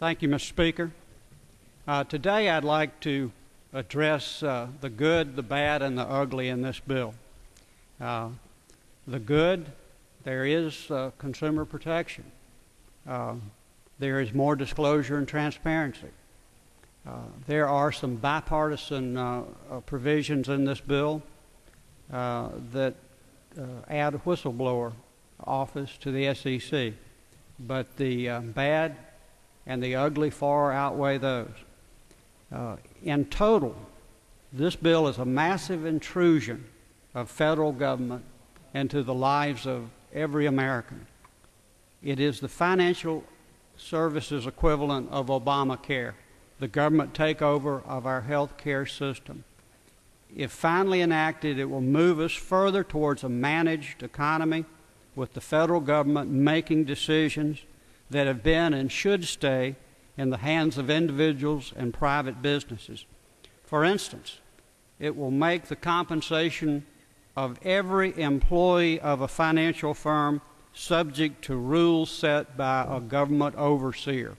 Thank you, Mr. Speaker. Today I'd like to address the good, the bad, and the ugly in this bill. The good, there is consumer protection. There is more disclosure and transparency. There are some bipartisan provisions in this bill that add a whistleblower office to the SEC. But the bad and the ugly far outweigh those. In total, this bill is a massive intrusion of federal government into the lives of every American. It is the financial services equivalent of Obamacare, the government takeover of our health care system. If finally enacted, it will move us further towards a managed economy with the federal government making decisions that have been and should stay in the hands of individuals and private businesses. For instance, it will make the compensation of every employee of a financial firm subject to rules set by a government overseer.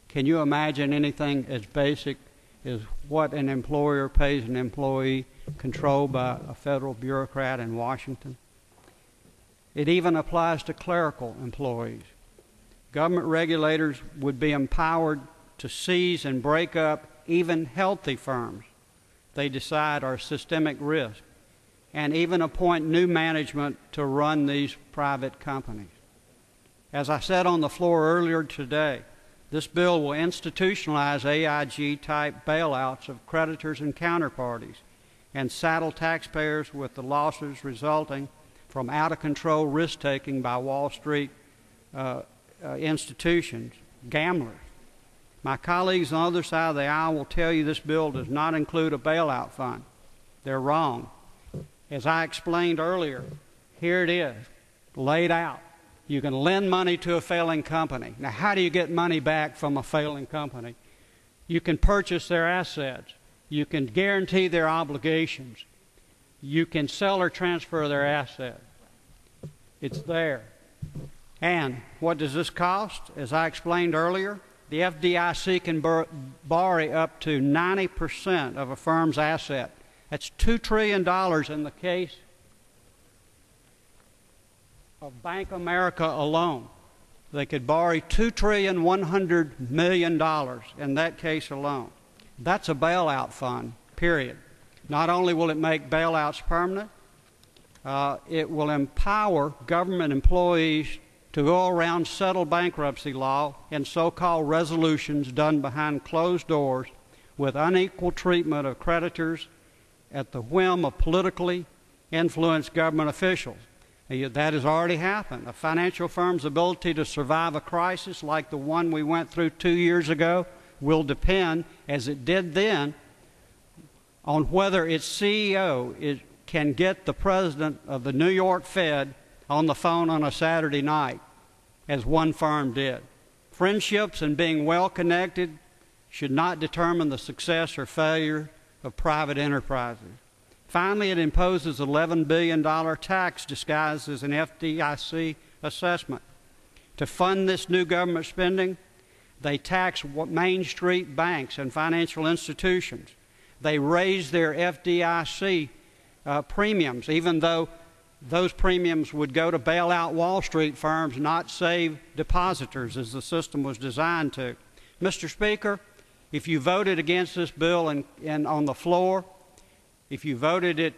Can you imagine anything as basic as what an employer pays an employee controlled by a federal bureaucrat in Washington? It even applies to clerical employees. Government regulators would be empowered to seize and break up even healthy firms they decide are systemic risk, and even appoint new management to run these private companies. As I said on the floor earlier today, this bill will institutionalize AIG-type bailouts of creditors and counterparties and saddle taxpayers with the losses resulting from out-of-control risk-taking by Wall Street institutions, gamblers. My colleagues on the other side of the aisle will tell you this bill does not include a bailout fund. They're wrong. As I explained earlier, here it is, laid out. You can lend money to a failing company. Now, how do you get money back from a failing company? You can purchase their assets. You can guarantee their obligations. You can sell or transfer their assets. It's there. And what does this cost? As I explained earlier, the FDIC can borrow up to 90% of a firm's asset. That's $2 trillion in the case of Bank of America alone. They could borrow $2.1 trillion in that case alone. That's a bailout fund, period. Not only will it make bailouts permanent, it will empower government employees to go around settle bankruptcy law and so-called resolutions done behind closed doors with unequal treatment of creditors at the whim of politically influenced government officials. That has already happened. A financial firm's ability to survive a crisis like the one we went through 2 years ago will depend, as it did then, on whether its CEO can get the president of the New York Fed on the phone on a Saturday night, as one firm did. Friendships and being well connected should not determine the success or failure of private enterprises. Finally, it imposes an $11 billion tax disguised as an FDIC assessment. To fund this new government spending, they tax Main Street banks and financial institutions. They raise their FDIC premiums, even though those premiums would go to bail out Wall Street firms, not save depositors, as the system was designed to. Mr. Speaker, if you voted against this bill on the floor, if you voted it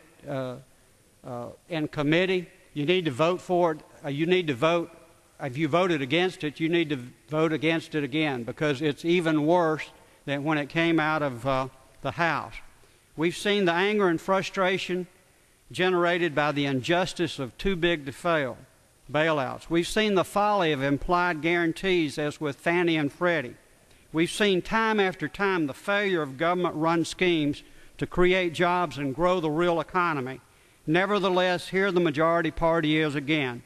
in committee, you need to vote for it. If you voted against it, you need to vote against it again, because it's even worse than when it came out of the House. We've seen the anger and frustration generated by the injustice of too big to fail bailouts. We've seen the folly of implied guarantees, as with Fannie and Freddie. We've seen time after time the failure of government-run schemes to create jobs and grow the real economy. Nevertheless, here the majority party is again,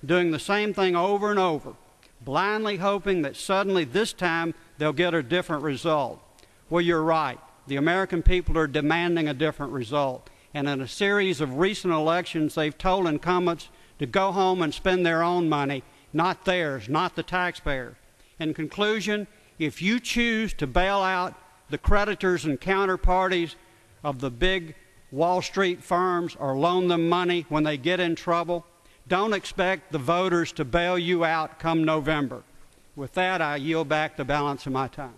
doing the same thing over and over, blindly hoping that suddenly this time they'll get a different result. Well, you're right. The American people are demanding a different result. And in a series of recent elections, they've told incumbents to go home and spend their own money, not theirs, not the taxpayers. In conclusion, if you choose to bail out the creditors and counterparties of the big Wall Street firms or loan them money when they get in trouble, don't expect the voters to bail you out come November. With that, I yield back the balance of my time.